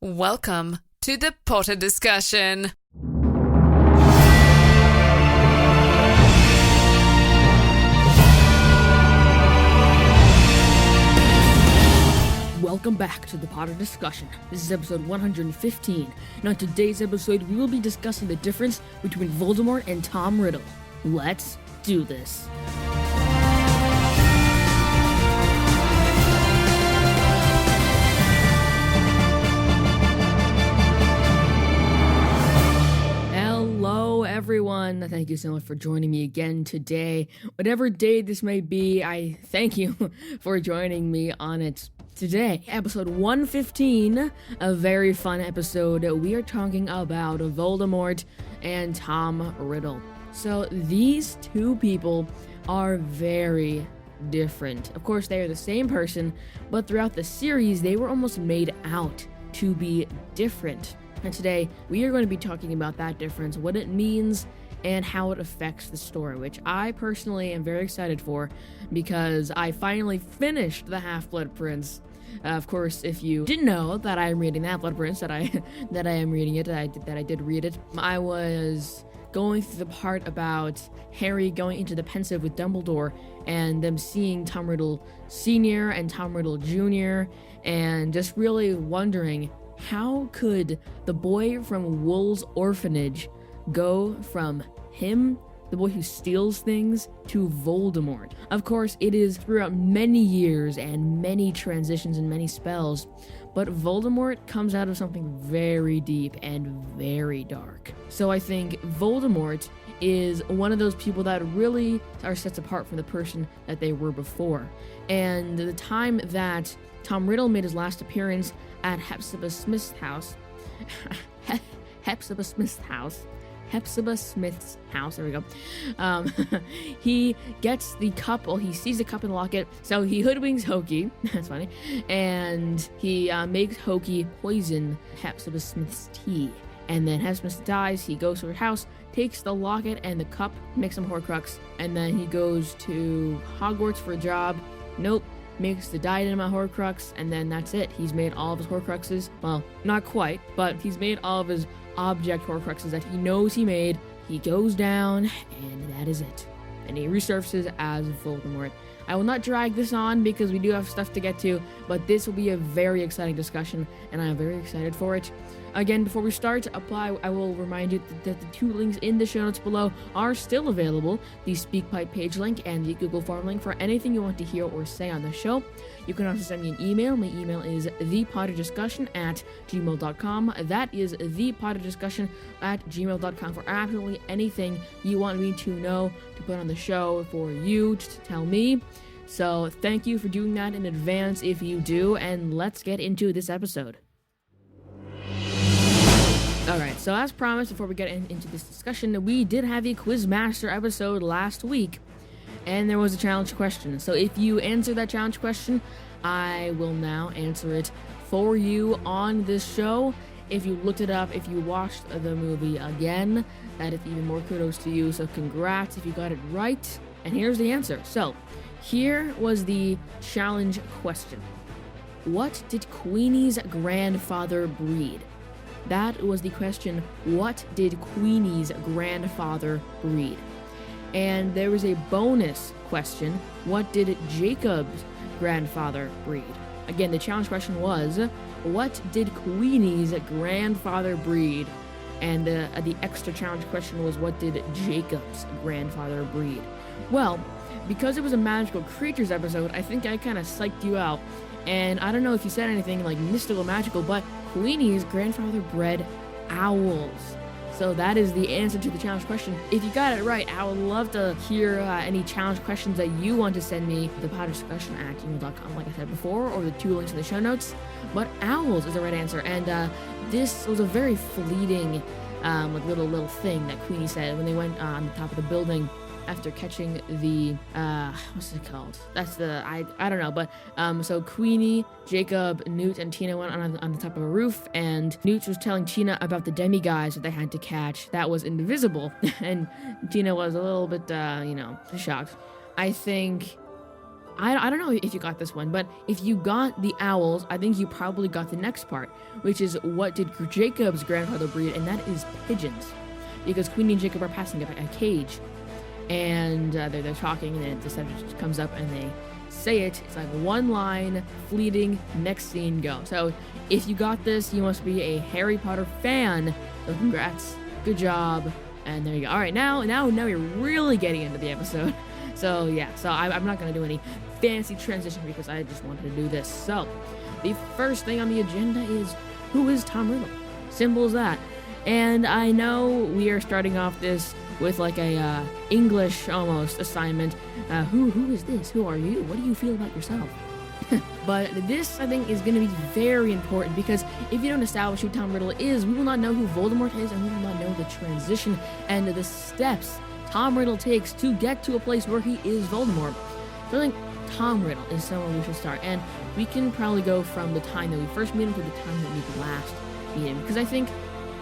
Welcome to the Potter Discussion. Welcome back to the Potter Discussion. This is episode 115, and on today's episode, we will be discussing the difference between Voldemort and Tom Riddle. Let's do this. Hello, everyone. Thank you so much for joining me again today. Whatever day this may be, I thank you for joining me on it. Today, episode 115, a very fun episode. We are talking about Voldemort and Tom Riddle. So these two people are very different. Of course, they are the same person, but throughout the series, they were almost made out to be different. And today, we are going to be talking about that difference, what it means, and how it affects the story, which I personally am very excited for because I finally finished The Half-Blood Prince. Of course, if you didn't know that I am reading The Half-Blood Prince, that I am reading it, that I did read it, I was going through the part about Harry going into the pensive with Dumbledore and them seeing Tom Riddle Sr. and Tom Riddle Jr. and just really wondering, how could the boy from Wool's orphanage go from him, the boy who steals things, to Voldemort? Of course, it is throughout many years and many transitions and many spells, but Voldemort comes out of something very deep and very dark. So I think Voldemort is one of those people that really are set apart from the person that they were before. And the time that Tom Riddle made his last appearance at Hepzibah Smith's house, there we go. He gets the cup, he sees the cup in the locket, so he hoodwinks Hokey, that's funny, and he makes Hokey poison Hepzibah Smith's tea. And then Hepzibah Smith dies, he goes to her house, takes the locket and the cup, makes some Horcrux, and then he goes to Hogwarts for a job. Nope. Makes the Diadema Horcrux, and then that's it. He's made all of his Horcruxes. Well, not quite, but he's made all of his object Horcruxes that he knows he made. He goes down, and that is it. And he resurfaces as Voldemort. I will not drag this on because we do have stuff to get to, but this will be a very exciting discussion, and I am very excited for it. Again, before we start, I will remind you that the two links in the show notes below are still available, the SpeakPipe page link and the Google Form link for anything you want to hear or say on the show. You can also send me an email. My email is thepotterdiscussion@gmail.com. That is thepotterdiscussion@gmail.com for absolutely anything you want me to know, to put on the show, for you to tell me. So thank you for doing that in advance if you do, and let's get into this episode. Alright, so as promised, before we get into this discussion, we did have a Quizmaster episode last week, and there was a challenge question. So if you answer that challenge question, I will now answer it for you on this show. If you looked it up, if you watched the movie again, that is even more kudos to you, so congrats if you got it right. And here's the answer. So, here was the challenge question. What did Queenie's grandfather breed? That was the question, what did Queenie's grandfather breed? And there was a bonus question, what did Jacob's grandfather breed? Again, the challenge question was, what did Queenie's grandfather breed? And the extra challenge question was, what did Jacob's grandfather breed? Well, because it was a magical creatures episode, I think I kind of psyched you out. And I don't know if you said anything like mystical, magical, but Queenie's grandfather bred owls. So that is the answer to the challenge question. If you got it right, I would love to hear any challenge questions that you want to send me to thepotterdiscussion@gmail.com, like I said before, or the two links in the show notes. But owls is the right answer, and this was a very fleeting little thing that Queenie said when they went on the top of the building after catching the, what's it called? That's the, I don't know, but, so Queenie, Jacob, Newt, and Tina went on the top of a roof, and Newt was telling Tina about the demiguise that they had to catch that was invisible, and Tina was a little bit, shocked. I think I don't know if you got this one, but if you got the owls, I think you probably got the next part, which is what did Jacob's grandfather breed, and that is pigeons. Because Queenie and Jacob are passing a cage, and they're talking, and then the subject comes up, and they say it. It's like one line, fleeting, next scene, go. So if you got this, you must be a Harry Potter fan. So congrats, good job, and there you go. All right, now you're really getting into the episode. So yeah, so I'm not gonna do any fancy transition because I just wanted to do this. So the first thing on the agenda is, who is Tom Riddle? Simple as that. And I know we are starting off this with like a English almost assignment. Who is this? Who are you? What do you feel about yourself? But this, I think, is going to be very important, because if you don't establish who Tom Riddle is, we will not know who Voldemort is, and we will not know the transition and the steps Tom Riddle takes to get to a place where he is Voldemort. So I think Tom Riddle is someone we should start, and we can probably go from the time that we first meet him to the time that we last meet him, because I think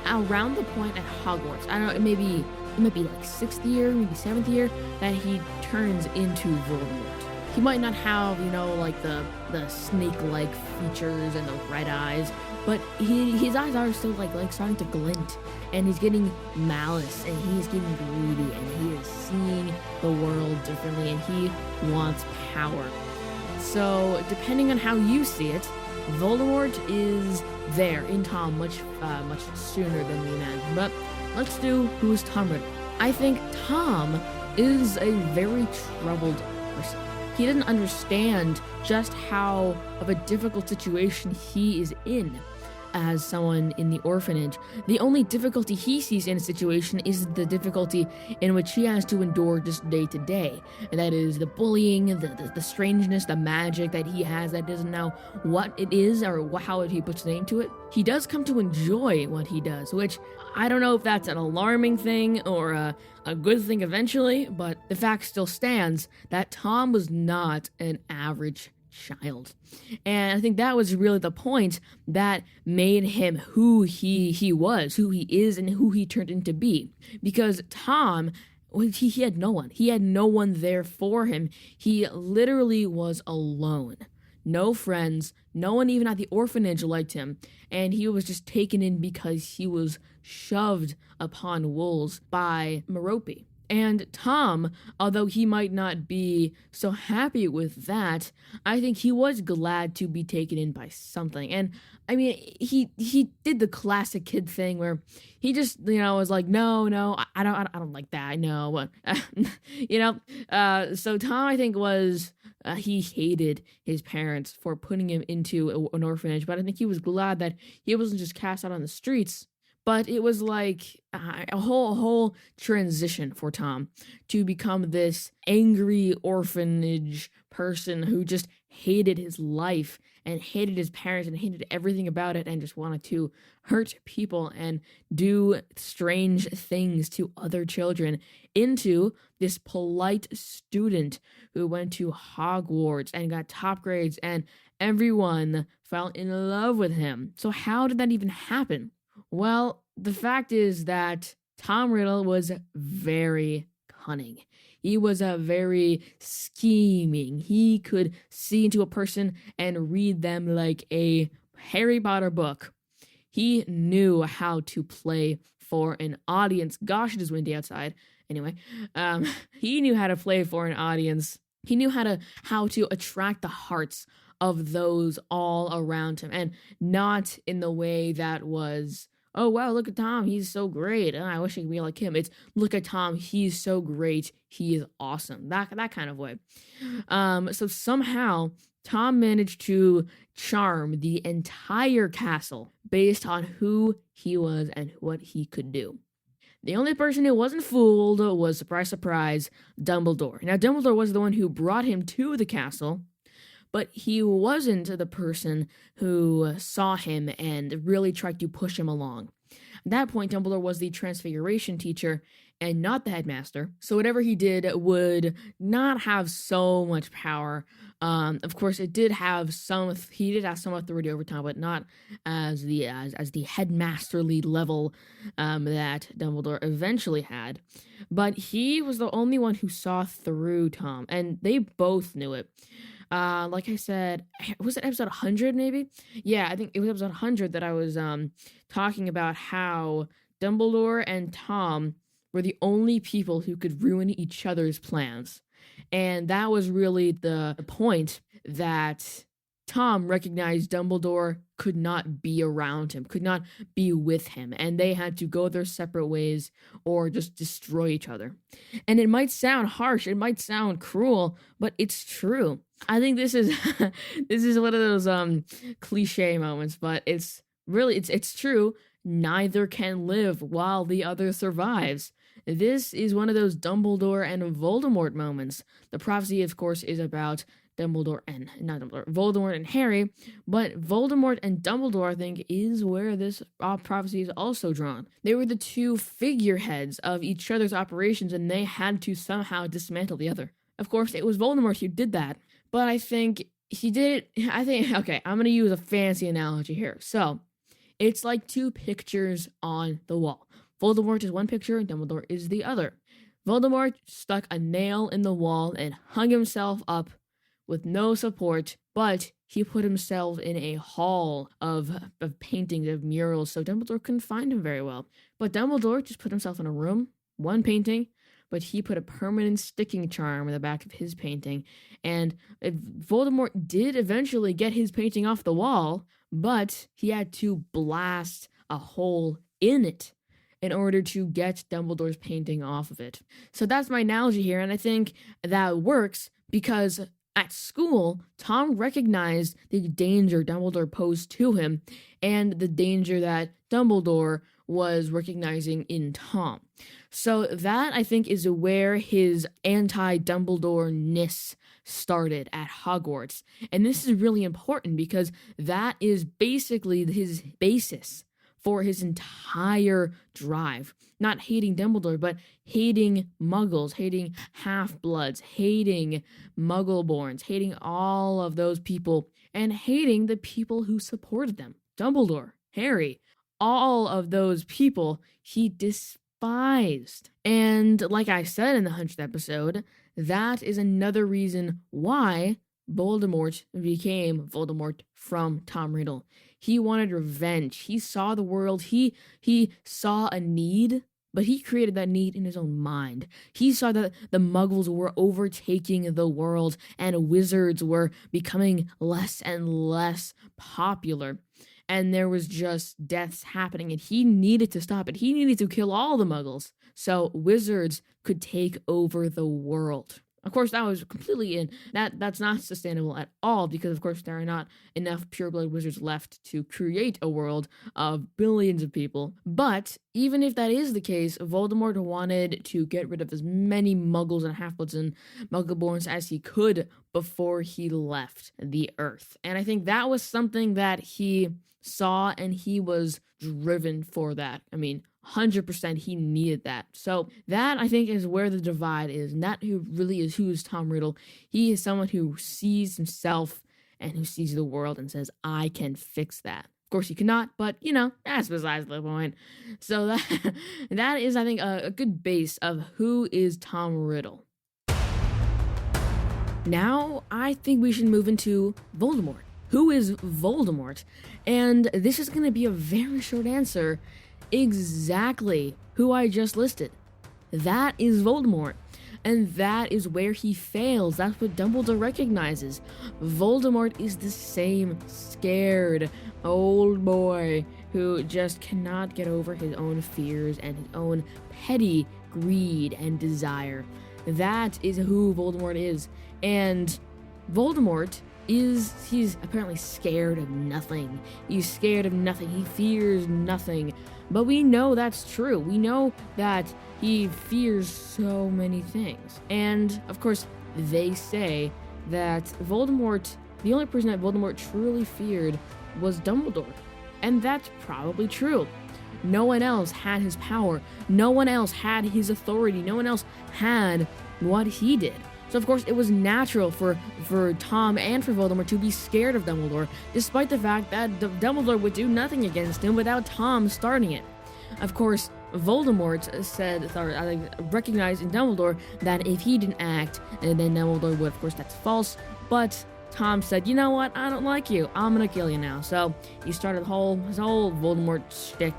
around the point at Hogwarts, I don't know, it might be like 6th year, maybe 7th year, that he turns into Voldemort. He might not have, like the snake-like features and the red eyes, but his eyes are still like starting to glint, and he's getting malice, and he's getting greedy, and he is seeing the world differently, and he wants power. So depending on how you see it, Voldemort is there in Tom much sooner than we imagine. But let's do who is Tom Riddle. I think Tom is a very troubled person. He doesn't understand just how of a difficult situation he is in as someone in the orphanage. The only difficulty he sees in a situation is the difficulty in which he has to endure just day to day. And that is the bullying, the strangeness, the magic that he has that doesn't know what it is or how he puts name to it. He does come to enjoy what he does, which I don't know if that's an alarming thing or a good thing eventually, but the fact still stands that Tom was not an average child. And I think that was really the point that made him who he was, who he is, and who he turned into be. Because Tom, he had no one. He had no one there for him. He literally was alone. No friends, no one even at the orphanage liked him, and he was just taken in because he was shoved upon wolves by Merope. And Tom, although he might not be so happy with that, I think he was glad to be taken in by something. And I mean, he did the classic kid thing where he just, was like, no, I don't like that. No, so Tom, I think, was he hated his parents for putting him into an orphanage, but I think he was glad that he wasn't just cast out on the streets. But it was like a whole transition for Tom to become this angry orphanage person who just hated his life and hated his parents and hated everything about it and just wanted to hurt people and do strange things to other children, into this polite student who went to Hogwarts and got top grades and everyone fell in love with him. So how did that even happen? Well, the fact is that Tom Riddle was very cunning. He was very scheming. He could see into a person and read them like a Harry Potter book. He knew how to play for an audience. Gosh, it is windy outside. Anyway, he knew how to play for an audience. He knew how to attract the hearts of those all around him, and not in the way that was, oh, wow, look at Tom, he's so great, I wish I could be like him. It's, look at Tom, he's so great, he is awesome. That kind of way. So somehow, Tom managed to charm the entire castle based on who he was and what he could do. The only person who wasn't fooled was, surprise, surprise, Dumbledore. Now, Dumbledore was the one who brought him to the castle, but he wasn't the person who saw him and really tried to push him along. At that point, Dumbledore was the Transfiguration teacher and not the headmaster, so whatever he did would not have so much power Of course, he did have some authority over Tom, but not as the headmasterly level that Dumbledore eventually had. But he was the only one who saw through Tom, and they both knew it. Like I said, was it episode 100 maybe? Yeah, I think it was episode 100 that I was talking about how Dumbledore and Tom were the only people who could ruin each other's plans. And that was really the point that Tom recognized Dumbledore could not be around him, could not be with him, and they had to go their separate ways or just destroy each other. And it might sound harsh, it might sound cruel, but it's true. I think this is this is one of those cliche moments, but it's really it's true. Neither can live while the other survives. This is one of those Dumbledore and Voldemort moments. The prophecy, of course, is about Voldemort and Harry, but Voldemort and Dumbledore, I think, is where this prophecy is also drawn. They were the two figureheads of each other's operations, and they had to somehow dismantle the other. Of course, it was Voldemort who did that, but I think he did it, okay, I'm going to use a fancy analogy here. So, it's like two pictures on the wall. Voldemort is one picture and Dumbledore is the other. Voldemort stuck a nail in the wall and hung himself up with no support, but he put himself in a hall of paintings, of murals, so Dumbledore couldn't find him very well. But Dumbledore just put himself in a room, one painting, but he put a permanent sticking charm in the back of his painting. And Voldemort did eventually get his painting off the wall, but he had to blast a hole in it in order to get Dumbledore's painting off of it. So that's my analogy here, and I think that works because at school, Tom recognized the danger Dumbledore posed to him and the danger that Dumbledore was recognizing in Tom. So that, I think, is where his anti-Dumbledore-ness started at Hogwarts. And this is really important because that is basically his basis for his entire drive. Not hating Dumbledore, but hating Muggles, hating Half-Bloods, hating Muggleborns, hating all of those people, and hating the people who supported them. Dumbledore, Harry, all of those people he despised. And like I said in the 100th episode, that is another reason why Voldemort became Voldemort from Tom Riddle. He wanted revenge. He saw the world. He saw a need, but he created that need in his own mind. He saw that the Muggles were overtaking the world and wizards were becoming less and less popular. And there was just deaths happening, and he needed to stop it. He needed to kill all the Muggles so wizards could take over the world. Of course, that was completely that's not sustainable at all because, of course, there are not enough pureblood wizards left to create a world of billions of people. But even if that is the case, Voldemort wanted to get rid of as many Muggles and Half-Bloods and Muggleborns as he could before he left the Earth. And I think that was something that he saw, and he was driven for that. I mean, 100% he needed that. So that, I think, is where the divide is, and that who's Tom Riddle. He is someone who sees himself and who sees the world and says, I can fix that. Of course he cannot, but that's besides the point. So that is, I think, a good base of who is Tom Riddle. Now I think we should move into Voldemort. Who is Voldemort? And this is going to be a very short answer. Exactly who I just listed. That is Voldemort. And that is where he fails. That's what Dumbledore recognizes. Voldemort is the same scared old boy who just cannot get over his own fears and his own petty greed and desire. That is who Voldemort is. And Voldemort he's apparently scared of nothing. He's scared of nothing. He fears nothing. But we know that's true. We know that he fears so many things. And, of course, they say that Voldemort, the only person that Voldemort truly feared was Dumbledore. And that's probably true. No one else had his power. No one else had his authority. No one else had what he did. So of course it was natural for Tom and for Voldemort to be scared of Dumbledore, despite the fact that Dumbledore would do nothing against him without Tom starting it. Of course, Voldemort recognized in Dumbledore that if he didn't act, then Dumbledore would, of course that's false, but Tom said, you know what, I don't like you, I'm gonna kill you now. So he started his whole Voldemort shtick,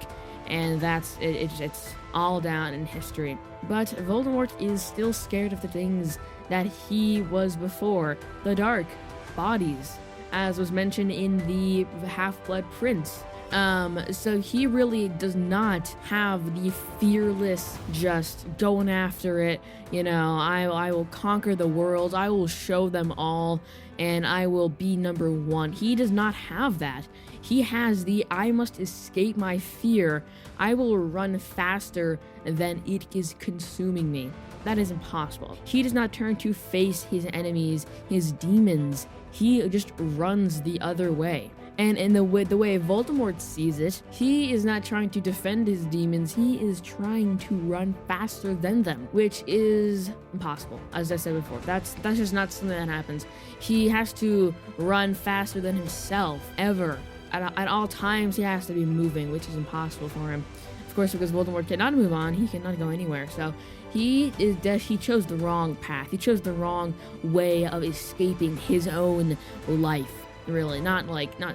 and that's it. It's all down in history. But Voldemort is still scared of the things that he was before. The dark, bodies, as was mentioned in the Half-Blood Prince. So he really does not have the fearless just going after it, I will conquer the world, I will show them all, and I will be number one. He does not have that. He has the I must escape my fear, I will run faster than it is consuming me. That is impossible. He does not turn to face his enemies, his demons. He just runs the other way. And in the way Voldemort sees it, he is not trying to defend his demons, he is trying to run faster than them, which is impossible, as I said before. That's just not something that happens. He has to run faster than himself, ever. At all times, he has to be moving, which is impossible for him. Of course, because Voldemort cannot move on, he cannot go anywhere, so he chose the wrong path. He chose the wrong way of escaping his own life. Really, not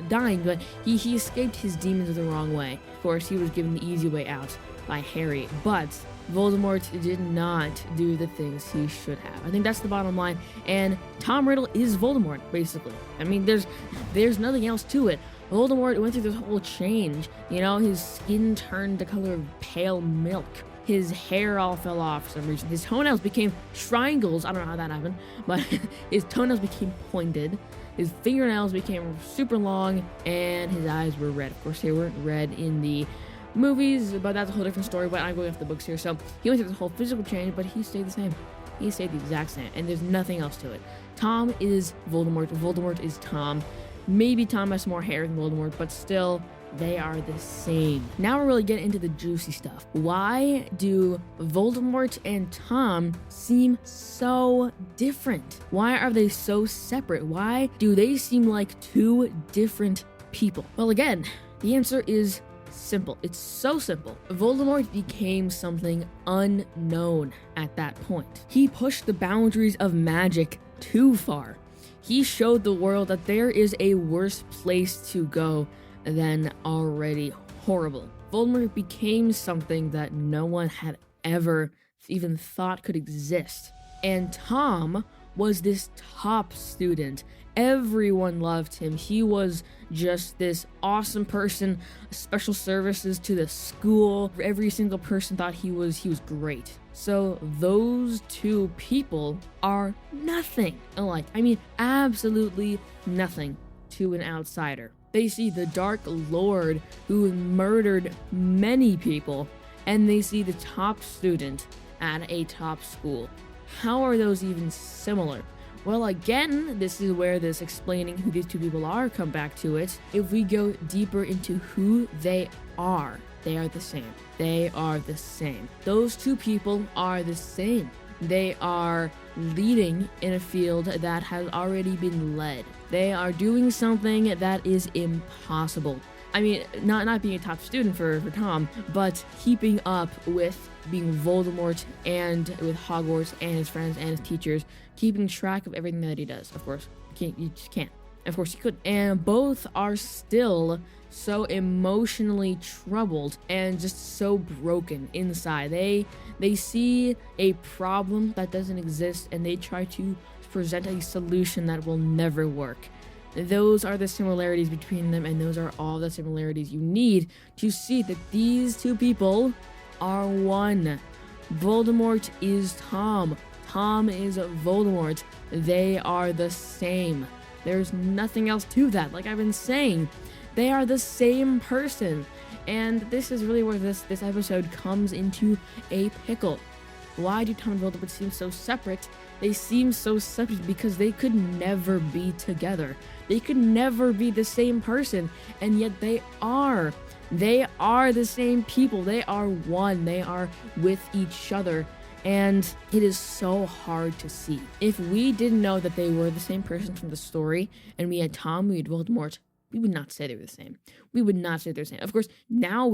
dying, but he escaped his demons the wrong way. Of course, he was given the easy way out by Harry, but Voldemort did not do the things he should have. I think that's the bottom line, and Tom Riddle is Voldemort, basically. I mean, there's nothing else to it. Voldemort went through this whole change, his skin turned the color of pale milk. His hair all fell off for some reason. His toenails became triangles. I don't know how that happened, but his toenails became pointed. His fingernails became super long, and his eyes were red. Of course, they weren't red in the movies, but that's a whole different story, but I'm going off the books here. So he went through this whole physical change, but he stayed the same. He stayed the exact same, and there's nothing else to it. Tom is Voldemort. Voldemort is Tom. Maybe Tom has more hair than Voldemort, but still, they are the same. Now we're really getting into the juicy stuff. Why do Voldemort and Tom seem so different? Why are they so separate? Why do they seem like two different people? Well, again, the answer is simple. It's so simple. Voldemort became something unknown at that point. He pushed the boundaries of magic too far. He showed the world that there is a worse place to go than already horrible. Voldemort became something that no one had ever even thought could exist. And Tom was this top student. Everyone loved him. He was just this awesome person, special services to the school. Every single person thought he was great. So those two people are nothing alike. I mean, absolutely nothing to an outsider. They see the Dark Lord who murdered many people, and they see the top student at a top school. How are those even similar? Well, again, this is where this explaining who these two people are come back to it. If we go deeper into who they are the same. They are the same. Those two people are the same. They are leading in a field that has already been led. They are doing something that is impossible. I mean, not being a top student for Tom, but keeping up with being Voldemort and with Hogwarts and his friends and his teachers, keeping track of everything that he does. Of course, you just can't. Of course you could. And both are still so emotionally troubled and just so broken inside. They see a problem that doesn't exist and they try to present a solution that will never work. Those are the similarities between them, and those are all the similarities you need to see that these two people are one. Voldemort is Tom. Tom is Voldemort. They are the same. There's nothing else to that. Like I've been saying, they are the same person. And this is really where this episode comes into a pickle. Why do Tom and Voldemort seem so separate? They seem so separate because they could never be together. They could never be the same person, and yet they are. They are the same people. They are one. They are with each other. And it is so hard to see. If we didn't know that they were the same person from the story, and we had Tom, we had Voldemort, we would not say they were the same. We would not say they're the same. Of course, now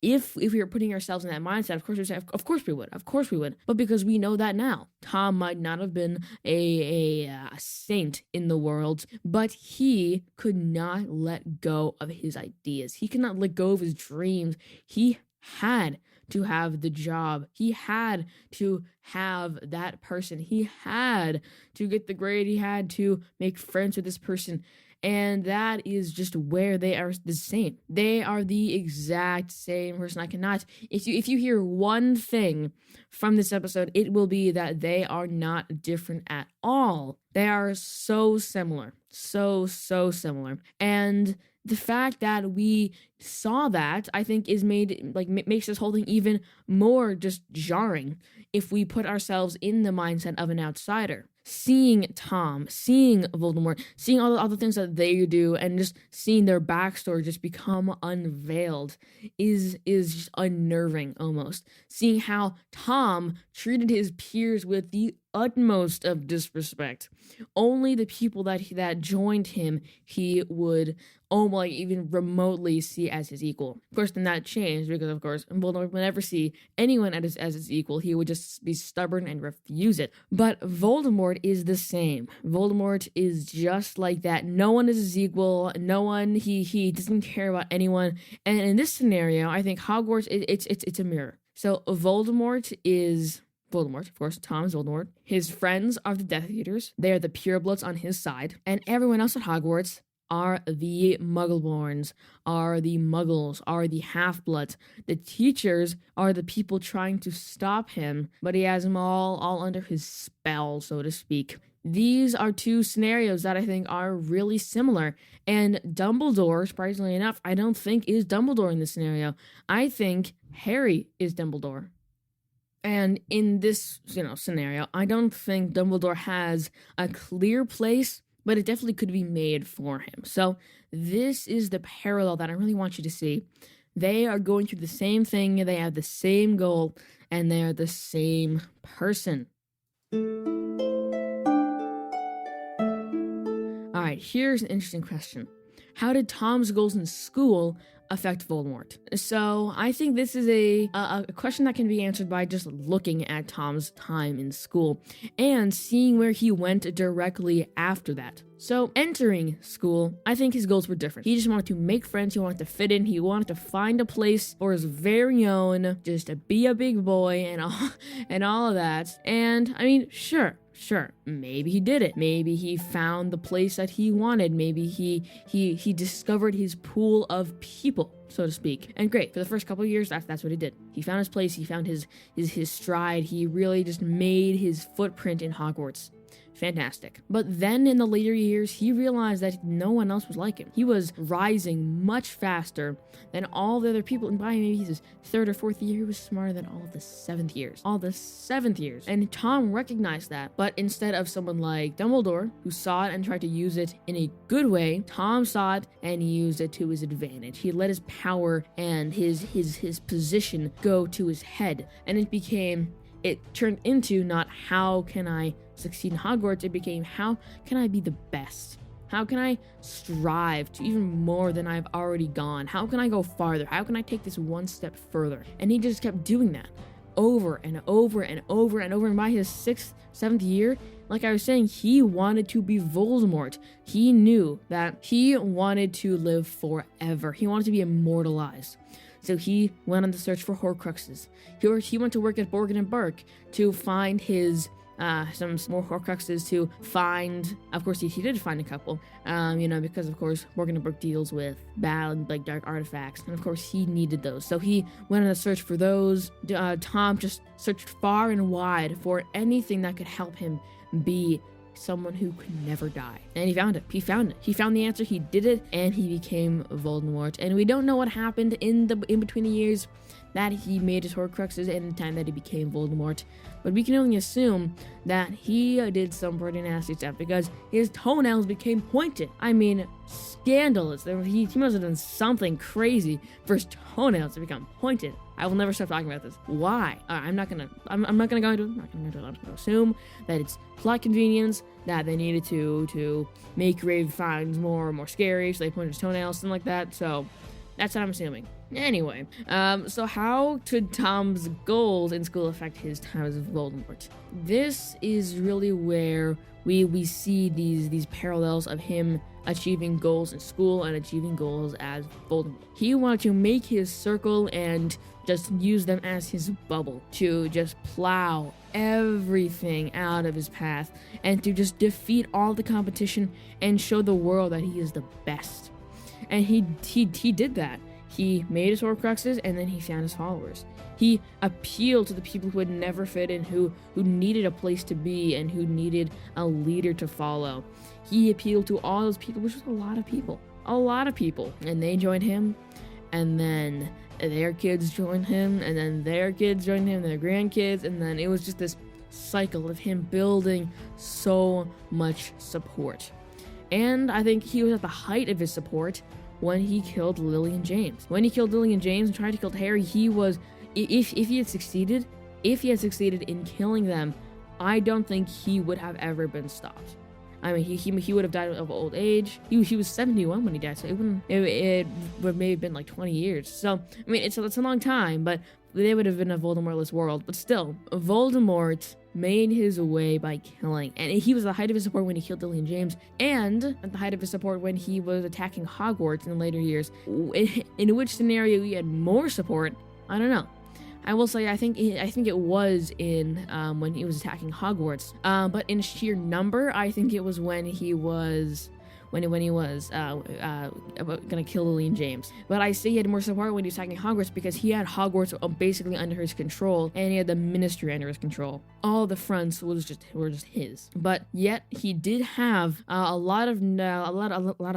if we were putting ourselves in that mindset, of course we say, of course we would. But because we know that now, Tom might not have been a saint in the world, but he could not let go of his ideas. He could not let go of his dreams. He had to have the job. He had to have that person. He had to get the grade. He had to make friends with this person. And that is just where they are the same. They are the exact same person. I cannot, if you hear one thing from this episode, it will be that they are not different at all. They are so similar. So similar. And the fact that we saw that, I think, makes this whole thing even more just jarring if we put ourselves in the mindset of an outsider. Seeing Tom, seeing Voldemort, seeing all the things that they do, and just seeing their backstory just become unveiled is just unnerving almost. Seeing how Tom treated his peers with the utmost of disrespect. Only the people that joined him he would even remotely see as his equal. Of course, then that changed because, of course, Voldemort would never see anyone as his equal. He would just be stubborn and refuse it. But Voldemort is the same. Voldemort is just like that. No one is his equal. No one, he doesn't care about anyone. And in this scenario, I think Hogwarts, it's a mirror. So Voldemort is Voldemort, of course. Tom is Voldemort. His friends are the Death Eaters. They are the purebloods on his side. And everyone else at Hogwarts are the Muggleborns, are the Muggles, are the Half-Bloods. The teachers are the people trying to stop him, but he has them all under his spell, so to speak. These are two scenarios that I think are really similar. And Dumbledore, surprisingly enough, I don't think is Dumbledore in this scenario. I think Harry is Dumbledore. And in this, scenario, I don't think Dumbledore has a clear place, but it definitely could be made for him. So this is the parallel that I really want you to see. They are going through the same thing, they have the same goal, and they are the same person. All right, here's an interesting question. How did Tom's goals in school affect Voldemort? So I think this is a question that can be answered by just looking at Tom's time in school and seeing where he went directly after that. So entering school, I think his goals were different. He just wanted to make friends, he wanted to fit in, he wanted to find a place for his very own, just to be a big boy and all of that. And I mean, sure, maybe he did it. Maybe he found the place that he wanted. Maybe he discovered his pool of people, so to speak. And great, for the first couple of years, that's what he did. He found his place, he found his stride. He really just made his footprint in Hogwarts. Fantastic. But then in the later years, he realized that no one else was like him. He was rising much faster than all the other people. And by maybe his third or fourth year, he was smarter than all of the seventh years. And Tom recognized that. But instead of someone like Dumbledore, who saw it and tried to use it in a good way, Tom saw it and he used it to his advantage. He let his power and his position go to his head. And it turned into not how can I succeed in Hogwarts, it became how can I be the best? How can I strive to even more than I've already gone? How can I go farther? How can I take this one step further? And he just kept doing that over and over and over and over. And by his 6th, 7th year, like I was saying, he wanted to be Voldemort. He knew that he wanted to live forever. He wanted to be immortalized. So he went on the search for Horcruxes. He went to work at Borgin and Burke to find his some more Horcruxes to find. Of course, he did find a couple. Because of course Borgin and Burke deals with bad, dark artifacts, and of course he needed those. So he went on a search for those. Tom just searched far and wide for anything that could help him be someone who could never die. And he found it. He found the answer. He did it, and he became Voldemort. And we don't know what happened in between the years. that he made his Horcruxes in the time that he became Voldemort, but we can only assume that he did some pretty nasty stuff because his toenails became pointed. I mean, scandalous. He must have done something crazy for his toenails to become pointed. I will never stop talking about this. Why? I'm not gonna go into it. I'm not gonna assume that it's plot convenience, that they needed to make Rave finds more scary, so they pointed his toenails, something like that. So that's what I'm assuming. Anyway, so how could Tom's goals in school affect his time as Voldemort? This is really where we see these parallels of him achieving goals in school and achieving goals as Voldemort. He wanted to make his circle and just use them as his bubble, to just plow everything out of his path and to just defeat all the competition and show the world that he is the best. And he did that. He made his Horcruxes, and then he found his followers. He appealed to the people who had never fit in, who needed a place to be, and who needed a leader to follow. He appealed to all those people, which was a lot of people. And they joined him, and then their kids joined him, and then their kids joined him, their grandkids, and then it was just this cycle of him building so much support. And I think he was at the height of his support when he killed Lily and James. When he killed Lily and James and tried to kill Harry, he was, if he had succeeded in killing them, I don't think he would have ever been stopped. I mean, he would have died of old age. He was 71 when he died, so it would maybe been like 20 years. So, I mean, it's a long time, but they would have been a Voldemortless world. But still, Voldemort made his way by killing, and he was at the height of his support when he killed Lily and James, and at the height of his support when he was attacking Hogwarts in later years. In which scenario he had more support, I don't know. I will say I think it was in when he was attacking Hogwarts, but in sheer number, I think it was when he was gonna kill Lily and James. But I say he had more support when he was attacking Hogwarts because he had Hogwarts basically under his control, and he had the Ministry under his control. All the fronts were just his. But yet he did have a lot of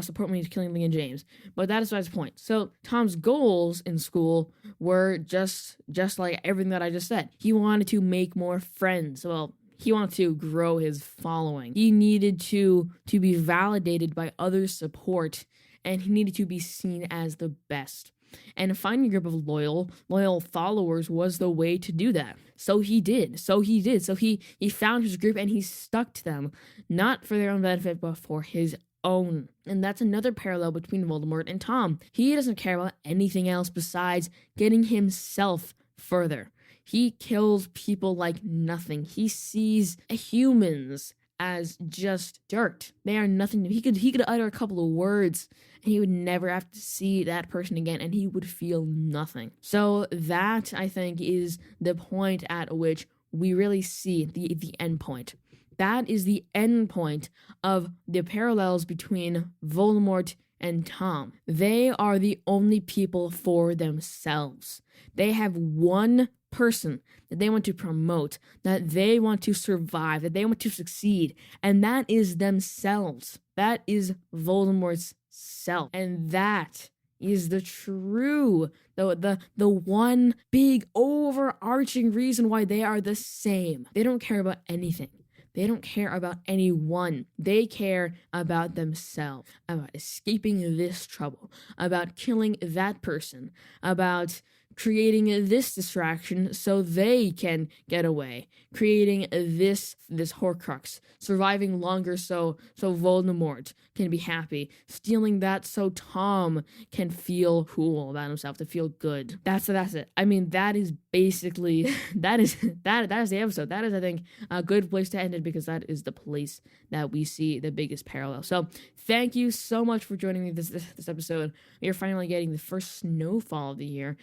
support when he was killing Lily and James. But that is besides the point. So Tom's goals in school were just like everything that I just said. He wanted to make more friends. Well, he wanted to grow his following. He needed to be validated by others' support, and he needed to be seen as the best. And finding a group of loyal followers was the way to do that. So he did. So he found his group and he stuck to them, not for their own benefit, but for his own. And that's another parallel between Voldemort and Tom. He doesn't care about anything else besides getting himself further. He kills people like nothing. He sees humans as just dirt. They are nothing. He could utter a couple of words and he would never have to see that person again, and he would feel nothing. So that, I think, is the point at which we really see the end point. That is the end point of the parallels between Voldemort and Tom. They are the only people for themselves. They have one person that they want to promote, that they want to survive, that they want to succeed, and that is themselves. That is Voldemort's self. And that is the true, the one big overarching reason why they are the same. They don't care about anything. They don't care about anyone. They care about themselves, about escaping this trouble, about killing that person, about creating this distraction so they can get away, creating this Horcrux, surviving longer so Voldemort can be happy, stealing that so Tom can feel cool about himself, to feel good. That's it. I mean, that is basically that is the episode. That is, I think, a good place to end it, because that is the place that we see the biggest parallel. So thank you so much for joining me this episode. We are finally getting the first snowfall of the year.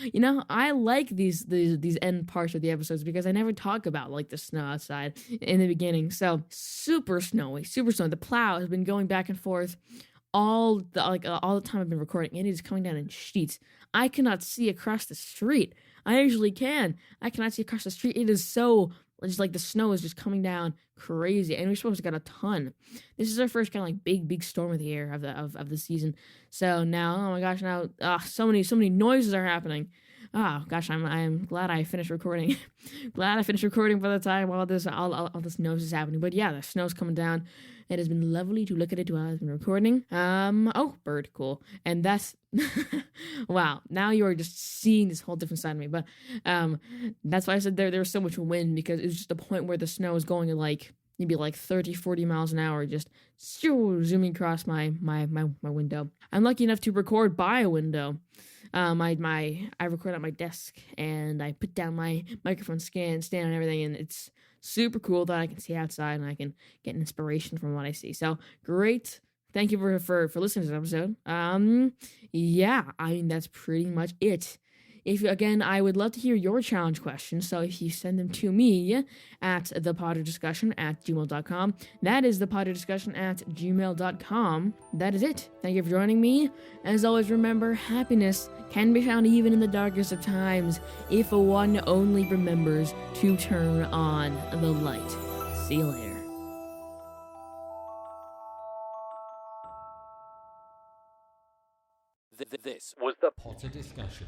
You know, I like these end parts of the episodes because I never talk about like the snow outside in the beginning. So super snowy. The plow has been going back and forth all the time I've been recording, and it is coming down in sheets. I cannot see across the street. I usually can. I cannot see across the street. It is so just like the snow is just coming down crazy, and we're supposed to get a ton. This is our first kind of like big storm of the year of the season. So now, oh my gosh, now so many noises are happening. Oh gosh, I'm glad I finished recording. Glad I finished recording by the time all this snow is happening. But yeah, the snow's coming down. It has been lovely to look at it while I've been recording. Oh, bird, cool. And that's wow. Now you are just seeing this whole different side of me. But that's why I said there was so much wind, because it was just the point where the snow is going at like maybe like 30, 40 miles an hour, just zooming across my window. I'm lucky enough to record by a window. I record at my desk, and I put down my microphone stand and everything, and it's super cool that I can see outside and I can get inspiration from what I see. So great. Thank you for listening to this episode. Yeah, I mean, that's pretty much it. Again, I would love to hear your challenge questions, so if you send them to me at thepotterdiscussion@gmail.com, that is thepotterdiscussion@gmail.com. That is it. Thank you for joining me. As always, remember, happiness can be found even in the darkest of times if one only remembers to turn on the light. See you later. This was the Potter Discussion.